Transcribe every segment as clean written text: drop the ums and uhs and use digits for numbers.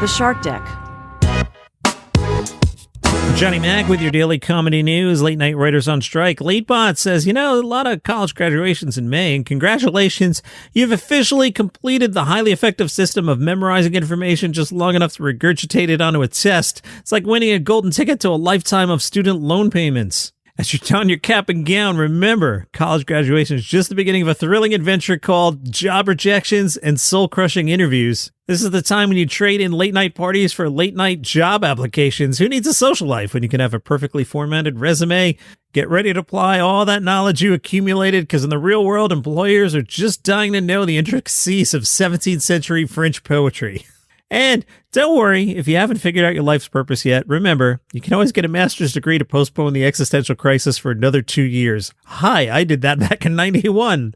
The Shark Deck. Johnny Mac with your daily comedy news. Late night writers on strike. LateBot says, a lot of college graduations in May, and congratulations, you've officially completed the highly effective system of memorizing information just long enough to regurgitate it onto a test. It's like winning a golden ticket to a lifetime of student loan payments. As you don your cap and gown, remember, college graduation is just the beginning of a thrilling adventure called job rejections and soul-crushing interviews. This is the time when you trade in late-night parties for late-night job applications. Who needs a social life when you can have a perfectly formatted resume? Get ready to apply all that knowledge you accumulated, because in the real world, employers are just dying to know the intricacies of 17th century French poetry. And don't worry, if you haven't figured out your life's purpose yet, remember, you can always get a master's degree to postpone the existential crisis for another 2 years. Hi, I did that back in 91.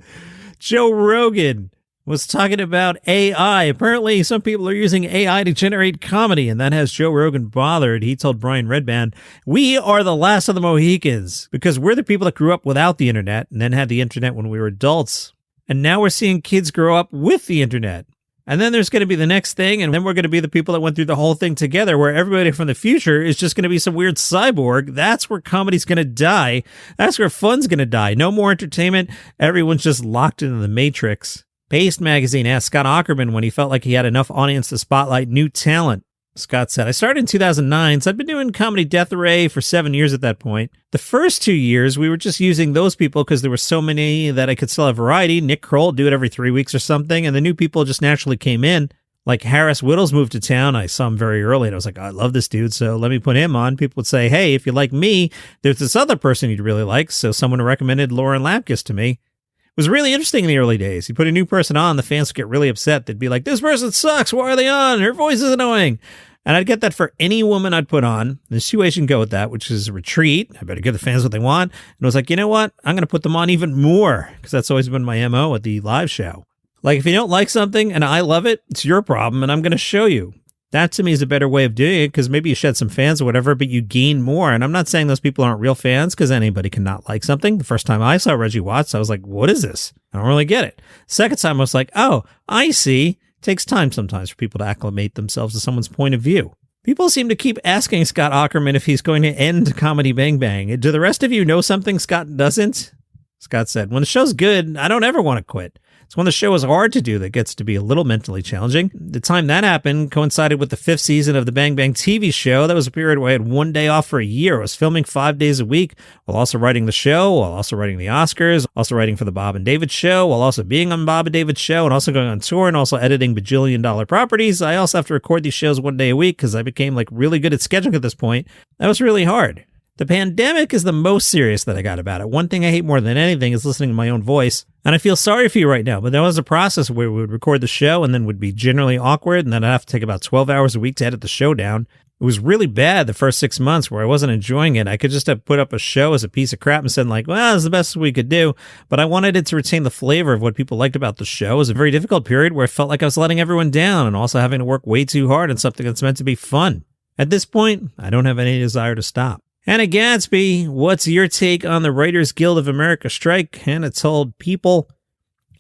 Joe Rogan was talking about AI. Apparently, some people are using AI to generate comedy, and that has Joe Rogan bothered. He told Brian Redband, "We are the last of the Mohicans, because we're the people that grew up without the internet and then had the internet when we were adults. And now we're seeing kids grow up with the internet. And then there's going to be the next thing, and then we're going to be the people that went through the whole thing together, where everybody from the future is just going to be some weird cyborg. That's where comedy's going to die. That's where fun's going to die. No more entertainment. Everyone's just locked into the matrix." Paste magazine asked Scott Aukerman when he felt like he had enough audience to spotlight new talent. Scott said, "I started in 2009, so I'd been doing Comedy Death Ray for 7 years at that point. The first 2 years, we were just using those people because there were so many that I could still have variety. Nick Kroll would do it every 3 weeks or something, and the new people just naturally came in. Like Harris Whittles moved to town. I saw him very early, and I was like, I love this dude, so let me put him on. People would say, hey, if you like me, there's this other person you'd really like, so someone recommended Lauren Lapkus to me. It was really interesting in the early days. You put a new person on, the fans would get really upset. They'd be like, this person sucks. Why are they on? Her voice is annoying. And I'd get that for any woman I'd put on. There's two ways you can go with that, which is a retreat. I better give the fans what they want. And I was like, you know what? I'm going to put them on even more, because that's always been my MO at the live show. Like, if you don't like something and I love it, it's your problem, and I'm going to show you. That to me is a better way of doing it, because maybe you shed some fans or whatever, but you gain more. And I'm not saying those people aren't real fans, because anybody can not like something. The first time I saw Reggie Watts, I was like, what is this? I don't really get it. Second time, I was like, oh, I see. It takes time sometimes for people to acclimate themselves to someone's point of view. People seem to keep asking Scott Aukerman if he's going to end Comedy Bang Bang. Do the rest of you know something Scott doesn't? Scott said, when the show's good, I don't ever want to quit. It's when the show is hard to do that gets to be a little mentally challenging. The time that happened coincided with the 5th season of the Bang Bang TV show. That was a period where I had 1 day off for a year. I was filming 5 days a week while also writing the show, while also writing the Oscars, also writing for the Bob and David show, while also being on Bob and David's show, and also going on tour and also editing bajillion-dollar properties. I also have to record these shows 1 day a week because I became like really good at scheduling at this point. That was really hard. The pandemic is the most serious that I got about it. One thing I hate more than anything is listening to my own voice. And I feel sorry for you right now, but there was a process where we would record the show and then would be generally awkward, and then I'd have to take about 12 hours a week to edit the show down. It was really bad the first 6 months where I wasn't enjoying it. I could just have put up a show as a piece of crap and said like, well, it's the best we could do. But I wanted it to retain the flavor of what people liked about the show. It was a very difficult period where I felt like I was letting everyone down and also having to work way too hard on something that's meant to be fun. At this point, I don't have any desire to stop. Hannah Gadsby, what's your take on the Writers Guild of America strike? Hannah told People,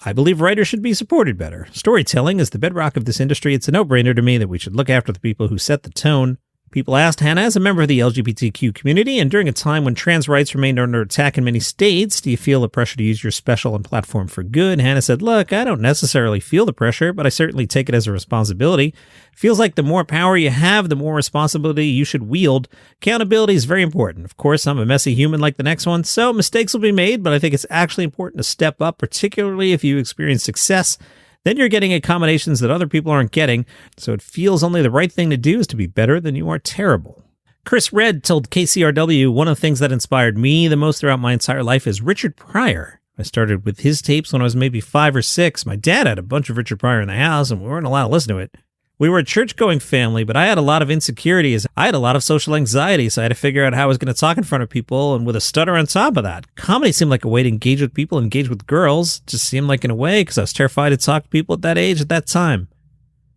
I believe writers should be supported better. Storytelling is the bedrock of this industry. It's a no-brainer to me that we should look after the people who set the tone. People asked Hannah, as a member of the LGBTQ community, and during a time when trans rights remained under attack in many states, do you feel the pressure to use your special and platform for good? Hannah said, look, I don't necessarily feel the pressure, but I certainly take it as a responsibility. Feels like the more power you have, the more responsibility you should wield. Accountability is very important. Of course, I'm a messy human like the next one, so mistakes will be made, but I think it's actually important to step up, particularly if you experience success. Then you're getting accommodations that other people aren't getting, so it feels only the right thing to do is to be better than you are terrible. Chris Redd told KCRW, one of the things that inspired me the most throughout my entire life is Richard Pryor. I started with his tapes when I was maybe 5 or 6. My dad had a bunch of Richard Pryor in the house, and we weren't allowed to listen to it. We were a church-going family, but I had a lot of insecurities. I had a lot of social anxiety, so I had to figure out how I was going to talk in front of people, and with a stutter on top of that. Comedy seemed like a way to engage with people, engage with girls. Just seemed like in a way, because I was terrified to talk to people at that age, at that time.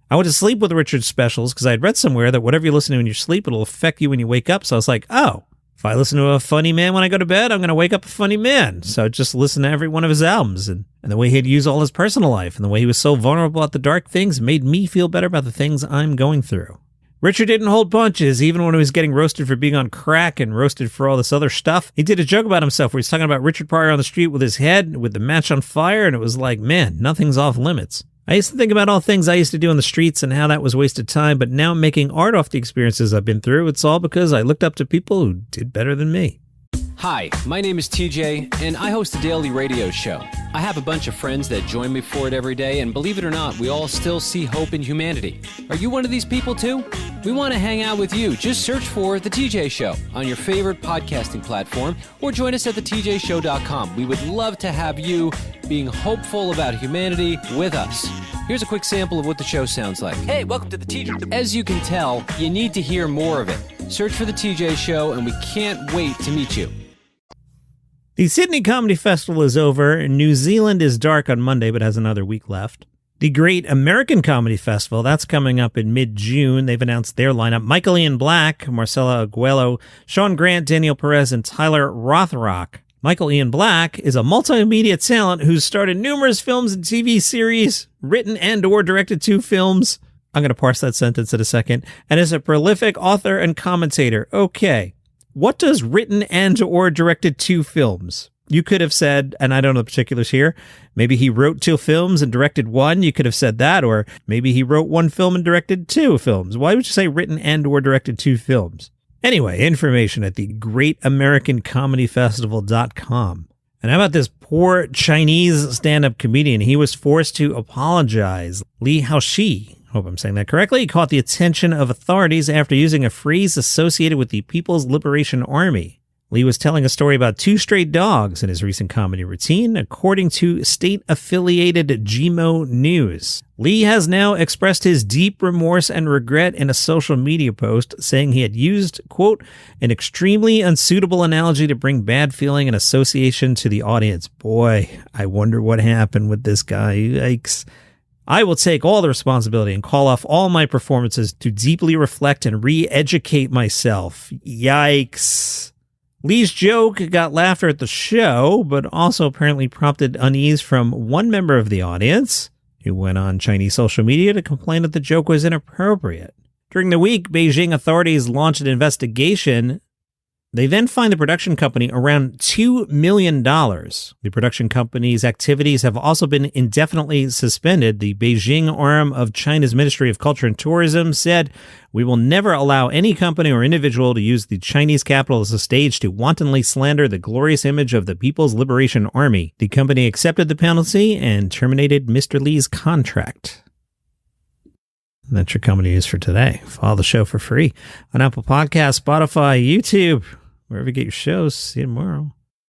I went to sleep with Richard's specials, because I had read somewhere that whatever you listen to in your sleep, it'll affect you when you wake up. So I was like, oh, If I listen to a funny man when I go to bed, I'm going to wake up a funny man. So just listen to every one of his albums, and the way he'd use all his personal life and the way he was so vulnerable at the dark things made me feel better about the things I'm going through. Richard didn't hold punches, even when he was getting roasted for being on crack and roasted for all this other stuff. He did a joke about himself where he's talking about Richard Pryor on the street with his head, with the match on fire, and it was like, man, nothing's off limits. I used to think about all things I used to do in the streets and how that was wasted time, but now making art off the experiences I've been through, it's all because I looked up to people who did better than me. Hi, my name is TJ, and I host a daily radio show. I have a bunch of friends that join me for it every day, and believe it or not, we all still see hope in humanity. Are you one of these people too? We want to hang out with you. Just search for The TJ Show on your favorite podcasting platform, or join us at thetjshow.com. We would love to have you being hopeful about humanity with us. Here's a quick sample of what the show sounds like. Hey, welcome to The TJ. As you can tell, you need to hear more of it. Search for The TJ Show, and we can't wait to meet you. The Sydney Comedy Festival is over. New Zealand is dark on Monday, but has another week left. The Great American Comedy Festival, that's coming up in mid-June. They've announced their lineup. Michael Ian Black, Marcela Aguelo, Sean Grant, Daniel Perez, and Tyler Rothrock. Michael Ian Black is a multimedia talent who's starred in numerous films and TV series, written and or directed 2 films. I'm going to parse that sentence in a second. And is a prolific author and commentator. Okay. What does written and or directed 2 films? You could have said, and I don't know the particulars here, maybe he wrote 2 films and directed 1. You could have said that, or maybe he wrote 1 film and directed 2 films. Why would you say written and or directed 2 films? Anyway, information at the greatamericancomedyfestival.com. And how about this poor Chinese stand-up comedian? He was forced to apologize. Li Haoshi, hope I'm saying that correctly, caught the attention of authorities after using a phrase associated with the People's Liberation Army. Lee was telling a story about 2 stray dogs in his recent comedy routine, according to state-affiliated GMO News. Lee has now expressed his deep remorse and regret in a social media post, saying he had used, quote, an extremely unsuitable analogy to bring bad feeling and association to the audience. Boy, I wonder what happened with this guy. Yikes. I will take all the responsibility and call off all my performances to deeply reflect and re-educate myself. Yikes. Lee's joke got laughter at the show, but also apparently prompted unease from one member of the audience, who went on Chinese social media to complain that the joke was inappropriate. During the week, Beijing authorities launched an investigation. They then fined the production company around $2 million. The production company's activities have also been indefinitely suspended. The Beijing arm of China's Ministry of Culture and Tourism said, "We will never allow any company or individual to use the Chinese capital as a stage to wantonly slander the glorious image of the People's Liberation Army." The company accepted the penalty and terminated Mr. Lee's contract. And that's your comedy news for today. Follow the show for free on Apple Podcasts, Spotify, YouTube, wherever you get your shows. See you tomorrow.